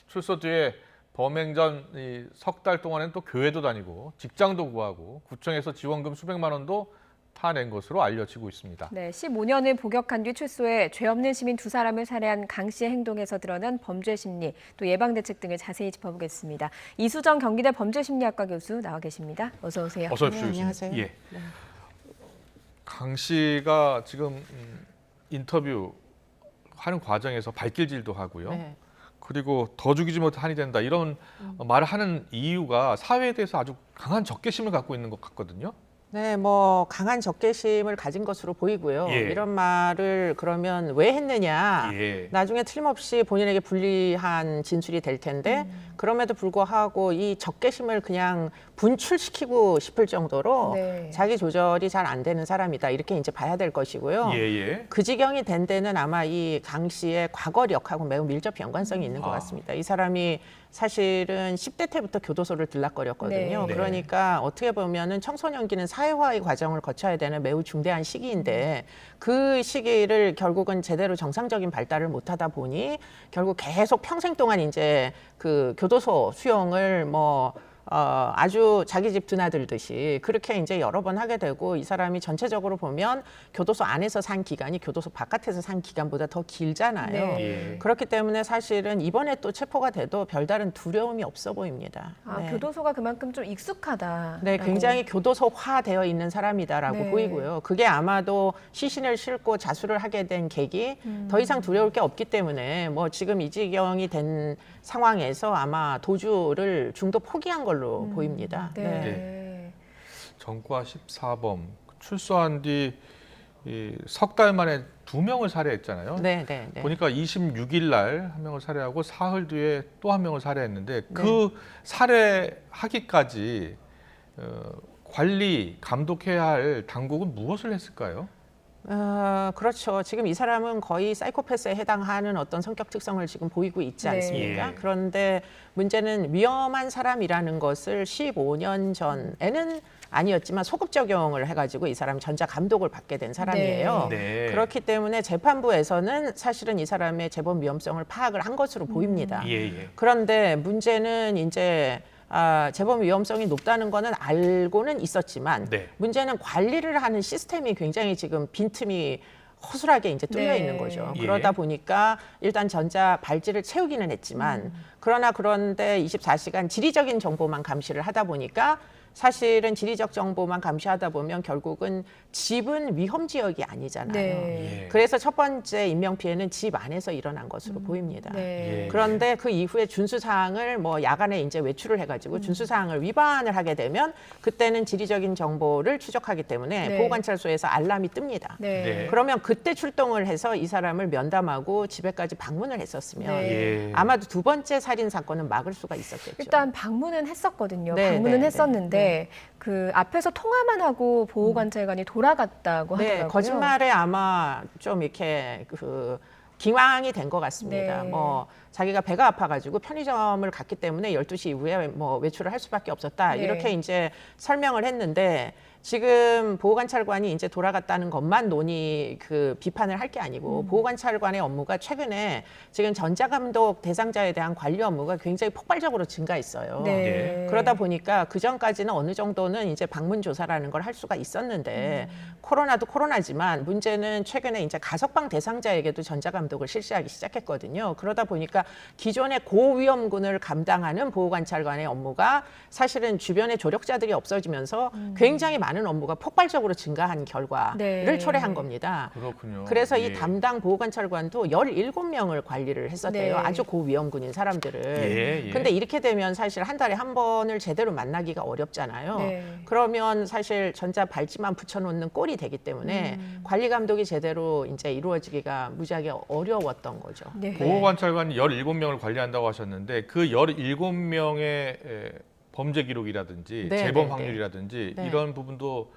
출소 뒤에 범행 전 석 달 동안엔 또 교회도 다니고 직장도 구하고 구청에서 지원금 수백만 원도 타낸 것으로 알려지고 있습니다. 네, 15년을 복역한 뒤 출소해 죄 없는 시민 2사람을 살해한 강 씨의 행동에서 드러난 범죄 심리, 또 예방 대책 등을 자세히 짚어보겠습니다. 이수정 경기대 범죄심리학과 교수 나와 계십니다. 어서 오세요. 어서 오십시오. 네, 안녕하세요. 예. 강 씨가 지금 인터뷰 하는 과정에서 발길질도 하고요. 네. 그리고 더 죽이지 못해 한이 된다 이런 말을 하는 이유가 사회에 대해서 아주 강한 적개심을 갖고 있는 것 같거든요. 네, 뭐 강한 적개심을 가진 것으로 보이고요. 예. 이런 말을 그러면 왜 했느냐? 예. 나중에 틀림없이 본인에게 불리한 진술이 될 텐데 그럼에도 불구하고 이 적개심을 그냥 분출시키고 싶을 정도로 네. 자기 조절이 잘 안 되는 사람이다. 이렇게 이제 봐야 될 것이고요. 예. 그 지경이 된 데는 아마 이 강 씨의 과거력하고 매우 밀접 연관성이 있는 것 같습니다. 이 사람이 사실은 10대 때부터 교도소를 들락거렸거든요. 네. 그러니까 어떻게 보면은 청소년기는 사회화의 과정을 거쳐야 되는 매우 중대한 시기인데 그 시기를 결국은 제대로 정상적인 발달을 못하다 보니 결국 계속 평생 동안 이제 그 교도소 수용을 아주 자기 집 드나들듯이 그렇게 이제 여러 번 하게 되고 이 사람이 전체적으로 보면 교도소 안에서 산 기간이 교도소 바깥에서 산 기간보다 더 길잖아요. 네. 예. 그렇기 때문에 사실은 이번에 또 체포가 돼도 별다른 두려움이 없어 보입니다. 아, 네. 교도소가 그만큼 좀 익숙하다. 네, 굉장히 교도소화되어 있는 사람이다라고 네. 보이고요. 그게 아마도 시신을 싣고 자수를 하게 된 계기, 더 이상 두려울 게 없기 때문에 뭐 지금 이 지경이 된 상황에서 아마 도주를 중도 포기한 걸로 보입니다. 네. 전과 14범 출소한 뒤 석 달 만에 2명을 살해했잖아요. 네. 보니까 26일 날 한 명을 살해하고 사흘 뒤에 또 한 명을 살해했는데 그 살해하기까지 관리, 감독해야 할 당국은 무엇을 했을까요? 그렇죠. 지금 이 사람은 거의 사이코패스에 해당하는 어떤 성격 특성을 지금 보이고 있지 네. 않습니까? 예. 그런데 문제는 위험한 사람이라는 것을 15년 전에는 아니었지만 소급 적용을 해가지고 이 사람이 전자 감독을 받게 된 사람이에요. 네. 그렇기 때문에 재판부에서는 사실은 이 사람의 재범 위험성을 파악을 한 것으로 보입니다. 예. 그런데 문제는 이제 재범 위험성이 높다는 거는 알고는 있었지만 네. 문제는 관리를 하는 시스템이 굉장히 지금 빈틈이 허술하게 이제 뚫려 네. 있는 거죠. 예. 그러다 보니까 일단 전자 발찌를 채우기는 했지만 그런데 24시간 지리적인 정보만 감시를 하다 보니까 사실은 지리적 정보만 감시하다 보면 결국은 집은 위험 지역이 아니잖아요. 네. 예. 그래서 첫 번째 인명 피해는 집 안에서 일어난 것으로 보입니다. 네. 예. 그런데 그 이후에 준수 사항을 야간에 이제 외출을 해가지고 준수 사항을 위반을 하게 되면 그때는 지리적인 정보를 추적하기 때문에 네. 보호관찰소에서 알람이 뜹니다. 네. 그러면 그때 출동을 해서 이 사람을 면담하고 집에까지 방문을 했었으면 네. 예. 아마도 두 번째 살인 사건은 막을 수가 있었겠죠. 일단 방문은 했었거든요. 네, 방문은 네, 했었는데 그 앞에서 통화만 하고 보호관찰관이 돌아갔다고 네, 하더라고요. 거짓말에 아마 좀 이렇게 기왕이 된 것 같습니다. 네. 자기가 배가 아파가지고 편의점을 갔기 때문에 12시 이후에 외출을 할 수밖에 없었다. 네. 이렇게 이제 설명을 했는데 지금 보호관찰관이 이제 돌아갔다는 것만 비판을 할 게 아니고 보호관찰관의 업무가 최근에 지금 전자감독 대상자에 대한 관리 업무가 굉장히 폭발적으로 증가했어요. 네. 그러다 보니까 그 전까지는 어느 정도는 이제 방문 조사라는 걸 할 수가 있었는데 코로나도 코로나지만 문제는 최근에 이제 가석방 대상자에게도 전자감독을 실시하기 시작했거든요. 그러다 보니까 기존의 고위험군을 감당하는 보호관찰관의 업무가 사실은 주변에 조력자들이 없어지면서 굉장히 많은 업무가 폭발적으로 증가한 결과를 네. 초래한 겁니다. 그렇군요. 그래서 이 예. 담당 보호관찰관도 17명을 관리를 했었대요. 네. 아주 고위험군인 사람들을. 예. 근데 이렇게 되면 사실 한 달에 한 번을 제대로 만나기가 어렵잖아요. 네. 그러면 사실 전자 발찌만 붙여놓는 꼴이 되기 때문에 관리 감독이 제대로 이제 이루어지기가 무지하게 어려웠던 거죠. 네. 보호관찰관이 17명을 관리한다고 하셨는데 그 17명의 범죄 기록이라든지 네, 재범 네, 확률이라든지 네. 이런 부분도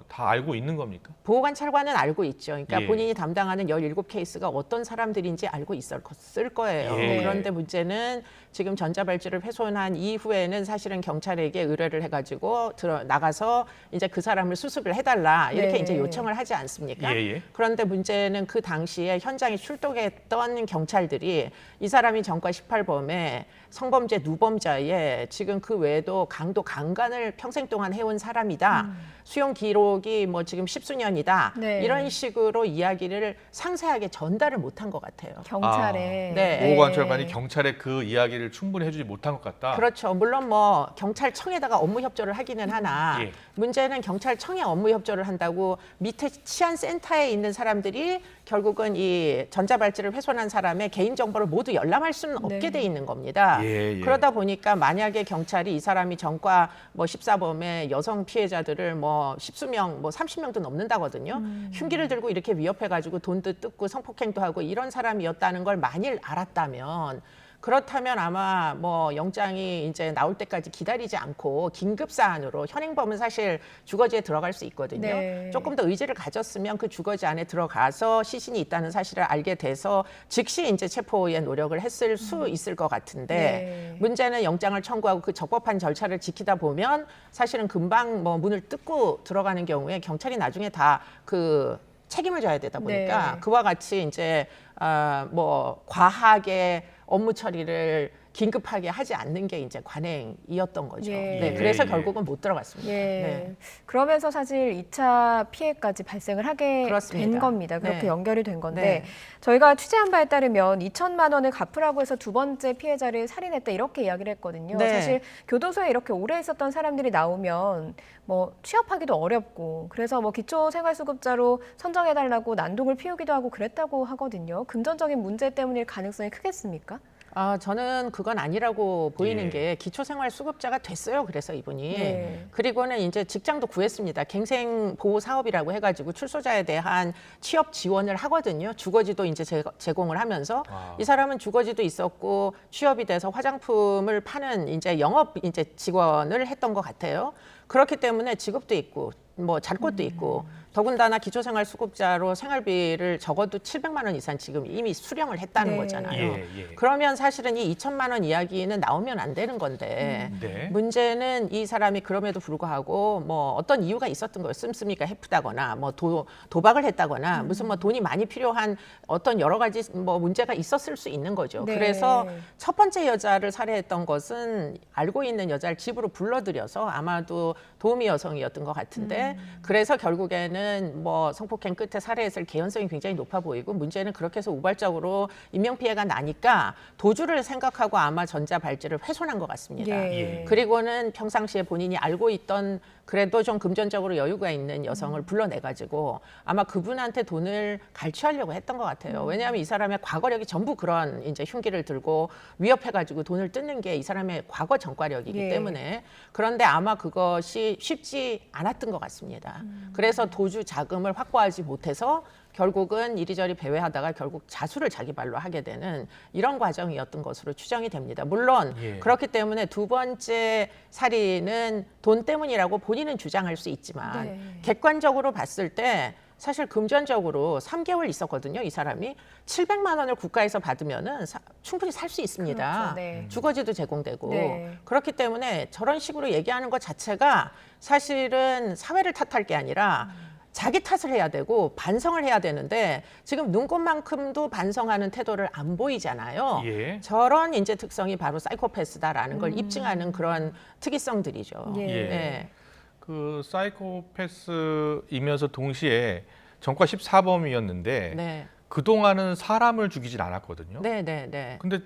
다 알고 있는 겁니까? 보호관찰관은 알고 있죠. 그러니까 예. 본인이 담당하는 17케이스가 어떤 사람들인지 알고 있을 거예요. 예. 그런데 문제는 지금 전자발찌를 훼손한 이후에는 사실은 경찰에게 의뢰를 해가지고 나가서 이제 그 사람을 수습을 해달라 이렇게 네. 이제 요청을 하지 않습니까? 예, 예. 그런데 문제는 그 당시에 현장에 출동했던 경찰들이 이 사람이 전과 18범에 성범죄 누범자에 지금 그 외에도 강도 강간을 평생 동안 해온 사람이다. 수용 기록이 뭐 지금 10수년이다. 네. 이런 식으로 이야기를 상세하게 전달을 못한 것 같아요. 경찰에. 네. 보호관찰관이 경찰에 그 이야기를 충분히 해주지 못한 것 같다. 그렇죠. 물론 뭐 경찰청에다가 업무 협조를 하기는 하나 예. 문제는 경찰청에 업무 협조를 한다고 밑에 치안센터에 있는 사람들이 결국은 이 전자발찌를 훼손한 사람의 개인정보를 모두 열람할 수는 없게 네. 돼 있는 겁니다. 예, 예. 그러다 보니까 만약에 경찰이 이 사람이 전과 뭐 14범의 여성 피해자들을 뭐 10수명, 뭐 30명도 넘는다거든요. 흉기를 들고 이렇게 위협해가지고 돈도 뜯고 성폭행도 하고 이런 사람이었다는 걸 만일 알았다면 그렇다면 아마 뭐 영장이 이제 나올 때까지 기다리지 않고 긴급 사안으로 현행범은 사실 주거지에 들어갈 수 있거든요. 네. 조금 더 의지를 가졌으면 그 주거지 안에 들어가서 시신이 있다는 사실을 알게 돼서 즉시 이제 체포의 노력을 했을 수 있을 것 같은데 네. 문제는 영장을 청구하고 그 적법한 절차를 지키다 보면 사실은 금방 뭐 문을 뜯고 들어가는 경우에 경찰이 나중에 다 그 책임을 져야 되다 보니까 네. 그와 같이 이제 뭐 과하게 업무 처리를 긴급하게 하지 않는 게 이제 관행이었던 거죠. 예. 네, 그래서 예. 결국은 못 들어갔습니다. 예. 네. 그러면서 사실 2차 피해까지 발생을 하게 그렇습니다. 된 겁니다. 그렇게 네. 연결이 된 건데 네. 저희가 취재한 바에 따르면 2천만 원을 갚으라고 해서 두 번째 피해자를 살인했다 이렇게 이야기를 했거든요. 네. 사실 교도소에 이렇게 오래 있었던 사람들이 나오면 뭐 취업하기도 어렵고 그래서 뭐 기초생활수급자로 선정해달라고 난동을 피우기도 하고 그랬다고 하거든요. 금전적인 문제 때문일 가능성이 크겠습니까? 저는 그건 아니라고 보이는 예. 게 기초생활수급자가 됐어요. 그래서 이분이. 네. 그리고는 이제 직장도 구했습니다. 갱생보호사업이라고 해가지고 출소자에 대한 취업 지원을 하거든요. 주거지도 이제 제공을 하면서 아. 이 사람은 주거지도 있었고 취업이 돼서 화장품을 파는 이제 영업 이제 직원을 했던 것 같아요. 그렇기 때문에 직업도 있고 뭐 잘 곳도 있고 더군다나 기초생활수급자로 생활비를 적어도 700만 원 이상 지금 이미 수령을 했다는 네. 거잖아요. 예, 예. 그러면 사실은 이 2천만 원 이야기는 나오면 안 되는 건데 네. 문제는 이 사람이 그럼에도 불구하고 뭐 어떤 이유가 있었던 거예요. 씀씀이가 해프다거나 뭐 도박을 했다거나 무슨 뭐 돈이 많이 필요한 어떤 여러 가지 뭐 문제가 있었을 수 있는 거죠. 네. 그래서 첫 번째 여자를 살해했던 것은 알고 있는 여자를 집으로 불러들여서 아마도 도우미 여성이었던 것 같은데 그래서 결국에는 뭐 성폭행 끝에 살해했을 개연성이 굉장히 높아 보이고 문제는 그렇게 해서 우발적으로 인명피해가 나니까 도주를 생각하고 아마 전자발찌를 훼손한 것 같습니다. 예. 그리고는 평상시에 본인이 알고 있던 그래도 좀 금전적으로 여유가 있는 여성을 불러내가지고 아마 그분한테 돈을 갈취하려고 했던 것 같아요. 왜냐하면 이 사람의 과거력이 전부 그런 이제 흉기를 들고 위협해가지고 돈을 뜯는 게 이 사람의 과거 전과력이기 예. 때문에 그런데 아마 그것이 쉽지 않았던 것 같습니다. 그래서 도주 자금을 확보하지 못해서 결국은 이리저리 배회하다가 결국 자수를 자기 발로 하게 되는 이런 과정이었던 것으로 추정이 됩니다. 물론 예. 그렇기 때문에 두 번째 살인은 돈 때문이라고 본인은 주장할 수 있지만 네. 객관적으로 봤을 때 사실 금전적으로 3개월 있었거든요. 이 사람이 700만 원을 국가에서 받으면은 충분히 살 수 있습니다. 그렇죠. 네. 주거지도 제공되고 네. 그렇기 때문에 저런 식으로 얘기하는 것 자체가 사실은 사회를 탓할 게 아니라 자기 탓을 해야 되고 반성을 해야 되는데 지금 눈꽃만큼도 반성하는 태도를 안 보이잖아요. 예. 저런 인재 특성이 바로 사이코패스다라는 걸 입증하는 그런 특이성들이죠. 예. 예. 네. 그 사이코패스이면서 동시에 전과 14범이었는데 네. 그동안은 사람을 죽이진 않았거든요. 네, 네, 네. 근데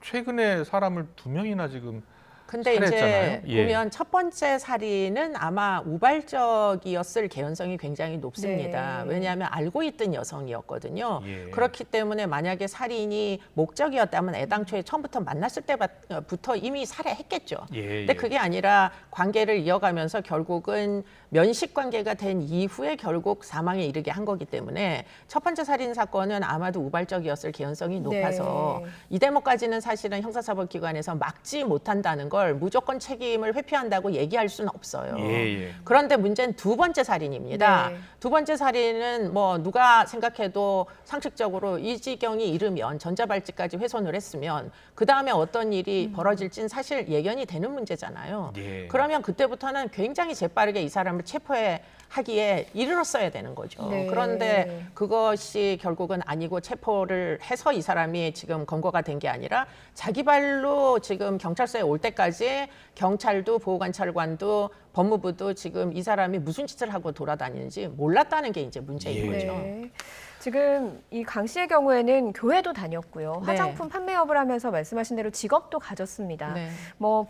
최근에 사람을 2명이나 지금 근데 살해했잖아요. 이제 예. 보면 첫 번째 살인은 아마 우발적이었을 개연성이 굉장히 높습니다. 네. 왜냐하면 알고 있던 여성이었거든요. 예. 그렇기 때문에 만약에 살인이 목적이었다면 애당초에 처음부터 만났을 때부터 이미 살해했겠죠. 예, 근데 예. 그게 아니라 관계를 이어가면서 결국은 면식 관계가 된 이후에 결국 사망에 이르게 한 거기 때문에 첫 번째 살인 사건은 아마도 우발적이었을 개연성이 높아서 네. 이 대목까지는 사실은 형사사법기관에서 막지 못한다는 건 걸 무조건 책임을 회피한다고 얘기할 수는 없어요. 예. 그런데 문제는 두 번째 살인입니다. 네. 두 번째 살인은 뭐 누가 생각해도 상식적으로 이 지경이 이르면 전자발찌까지 훼손을 했으면 그 다음에 어떤 일이 벌어질지는 사실 예견이 되는 문제잖아요. 예. 그러면 그때부터는 굉장히 재빠르게 이 사람을 체포하기에 이르렀어야 되는 거죠. 네. 그런데 그것이 결국은 아니고 체포를 해서 이 사람이 지금 검거가 된 게 아니라 자기 발로 지금 경찰서에 올 때까지 경찰도 보호관찰관도 법무부도 지금 이 사람이 무슨 짓을 하고 돌아다니는지 몰랐다는 게 이제 문제인 예. 거죠. 네. 지금 이 강 씨의 경우에는 교회도 다녔고요. 네. 화장품 판매업을 하면서 말씀하신 대로 직업도 가졌습니다. 네. 뭐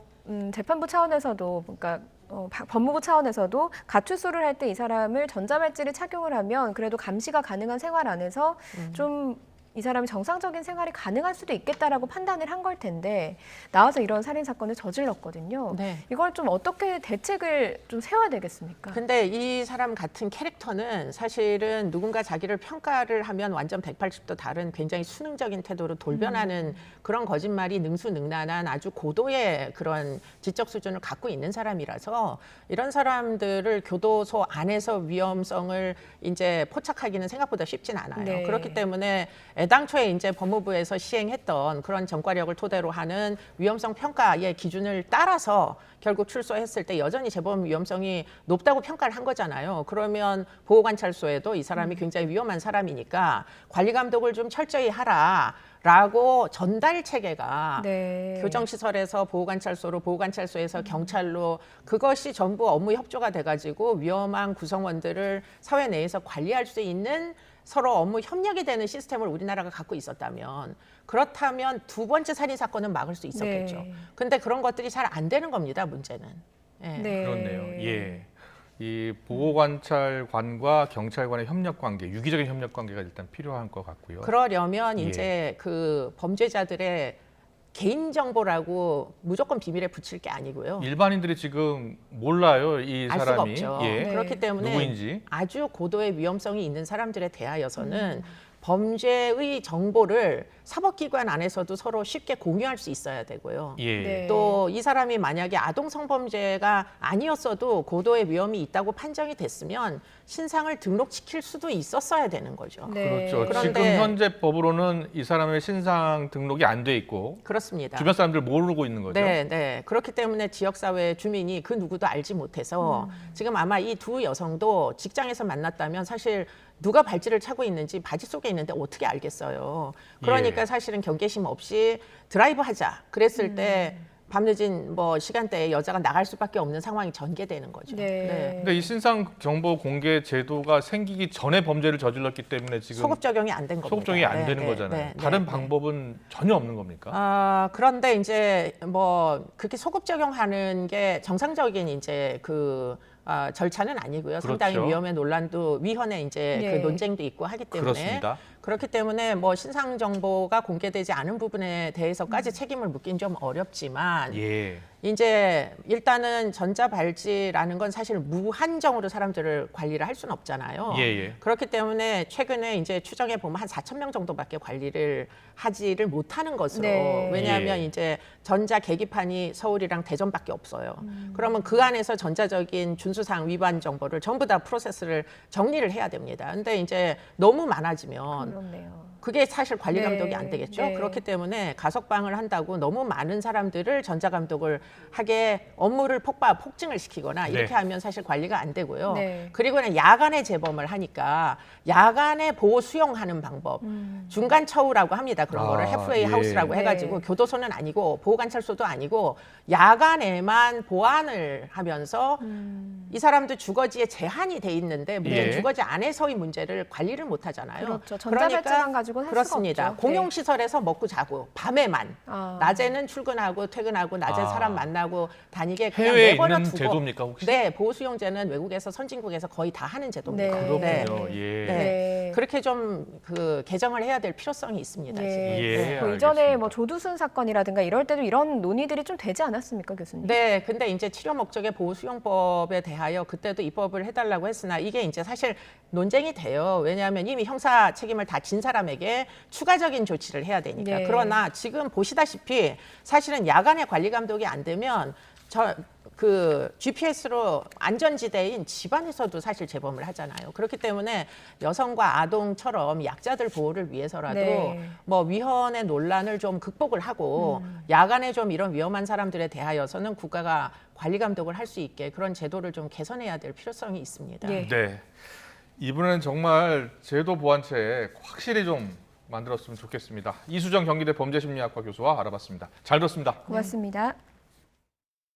재판부 차원에서도 그러니까 법무부 차원에서도 가출소를 할 때 이 사람을 전자발찌를 착용을 하면 그래도 감시가 가능한 생활 안에서 좀 이 사람이 정상적인 생활이 가능할 수도 있겠다라고 판단을 한 걸 텐데 나와서 이런 살인 사건을 저질렀거든요. 네. 이걸 좀 어떻게 대책을 좀 세워야 되겠습니까? 근데 이 사람 같은 캐릭터는 사실은 누군가 자기를 평가를 하면 완전 180도 다른 굉장히 수능적인 태도로 돌변하는 그런 거짓말이 능수능란한 아주 고도의 그런 지적 수준을 갖고 있는 사람이라서 이런 사람들을 교도소 안에서 위험성을 이제 포착하기는 생각보다 쉽진 않아요. 네. 그렇기 때문에 애당초에 이제 법무부에서 시행했던 그런 전과력을 토대로 하는 위험성 평가의 기준을 따라서 결국 출소했을 때 여전히 재범 위험성이 높다고 평가를 한 거잖아요. 그러면 보호관찰소에도 이 사람이 굉장히 위험한 사람이니까 관리 감독을 좀 철저히 하라라고 전달 체계가 네. 교정시설에서 보호관찰소로, 보호관찰소에서 경찰로 그것이 전부 업무 협조가 돼가지고 위험한 구성원들을 사회 내에서 관리할 수 있는 서로 업무 협력이 되는 시스템을 우리나라가 갖고 있었다면 그렇다면 두 번째 살인 사건은 막을 수 있었겠죠. 네. 근데 그런 것들이 잘 안 되는 겁니다. 문제는. 예. 네. 그렇네요. 예. 이 보호관찰관과 경찰관의 협력 관계, 유기적인 협력 관계가 일단 필요한 것 같고요. 그러려면 예. 이제 그 범죄자들의 개인정보라고 무조건 비밀에 붙일 게 아니고요. 일반인들이 지금 몰라요, 이 알 수가 사람이. 없죠. 예. 네. 그렇기 때문에 누구인지. 아주 고도의 위험성이 있는 사람들에 대하여서는 범죄의 정보를 사법기관 안에서도 서로 쉽게 공유할 수 있어야 되고요. 예. 네. 또 이 사람이 만약에 아동 성범죄가 아니었어도 고도의 위험이 있다고 판정이 됐으면 신상을 등록시킬 수도 있었어야 되는 거죠. 네. 그렇죠. 그런데- 지금 현재 법으로는 이 사람의 신상 등록이 안 돼 있고 그렇습니다. 주변 사람들 모르고 있는 거죠. 네, 네. 그렇기 때문에 지역사회 주민이 그 누구도 알지 못해서 지금 아마 이 두 여성도 직장에서 만났다면 사실 누가 발찌를 차고 있는지 바지 속에 있는데 어떻게 알겠어요. 그러니까 예. 사실은 경계심 없이 드라이브 하자. 그랬을 때 밤늦은 뭐 시간대에 여자가 나갈 수밖에 없는 상황이 전개되는 거죠. 네. 근데 이 신상 정보 공개 제도가 생기기 전에 범죄를 저질렀기 때문에 지금 소급 적용이 안 된 겁니다. 소급 적용이 안 네, 되는 네, 거잖아요. 네, 다른 네, 네. 방법은 전혀 없는 겁니까? 그런데 이제 뭐 그렇게 소급 적용하는 게 정상적인 이제 그 절차는 아니고요. 상당히 그렇죠. 위험의 논란도 위헌의 이제 네. 그 논쟁도 있고 하기 때문에 그렇습니다. 그렇기 때문에 뭐 신상 정보가 공개되지 않은 부분에 대해서까지 책임을 묻긴 좀 어렵지만 예. 이제 일단은 전자발찌라는 건 사실 무한정으로 사람들을 관리를 할 수는 없잖아요. 예. 그렇기 때문에 최근에 이제 추정해 보면 한 4천 명 정도밖에 관리를 하지를 못하는 것으로 네. 왜냐하면 예. 이제 전자 계기판이 서울이랑 대전밖에 없어요. 그러면 그 안에서 전자적인 준수사항 위반 정보를 전부 다 프로세스를 정리를 해야 됩니다. 근데 이제 너무 많아지면 그렇네요. 그게 사실 관리 네, 감독이 안 되겠죠. 네. 그렇기 때문에 가석방을 한다고 너무 많은 사람들을 전자 감독을 하게 업무를 폭증을 시키거나 이렇게 네. 하면 사실 관리가 안 되고요. 네. 그리고는 야간에 재범을 하니까 야간에 보호 수용하는 방법, 중간 처우라고 합니다. 그런 거를 해프웨이 예. 하우스라고 네. 해가지고 교도소는 아니고 보호관찰소도 아니고 야간에만 보안을 하면서 이 사람도 주거지에 제한이 돼 있는데 문제는 예. 주거지 안에서의 문제를 관리를 못 하잖아요. 그렇죠. 전자발찌만 가지고는 할 그렇습니다. 수가 없죠. 공용시설에서 먹고 자고 밤에만 아. 낮에는 출근하고 퇴근하고 낮에 아. 사람 만나고 다니게 그냥 해외에 내버려 있는 두고 제도입니까 혹시? 네, 보호수용제는 외국에서 선진국에서 거의 다 하는 제도입니다. 네. 그렇군요. 네. 예. 네. 그렇게 좀 그 개정을 해야 될 필요성이 있습니다. 네. 지금. 예. 그 이전에 알겠습니다. 뭐 조두순 사건이라든가 이럴 때도 이런 논의들이 좀 되지 않았습니까, 교수님? 네, 근데 이제 치료 목적의 보호수용법에 대하여 그때도 입법을 해달라고 했으나 이게 이제 사실 논쟁이 돼요. 왜냐하면 이미 형사 책임을 다 진 사람에게 강력하게 추가적인 조치를 해야 되니까. 네. 그러나 지금 보시다시피 사실은 야간에 관리 감독이 안 되면 그 GPS로 안전지대인 집안에서도 사실 재범을 하잖아요. 그렇기 때문에 여성과 아동처럼 약자들 보호를 위해서라도 네. 뭐 위헌의 논란을 좀 극복을 하고 야간에 좀 이런 위험한 사람들에 대하여서는 국가가 관리 감독을 할 수 있게 그런 제도를 좀 개선해야 될 필요성이 있습니다. 예. 네. 이번에는 정말 제도 보완책 확실히 좀 만들었으면 좋겠습니다. 이수정 경기대 범죄심리학과 교수와 알아봤습니다. 잘 들었습니다. 고맙습니다.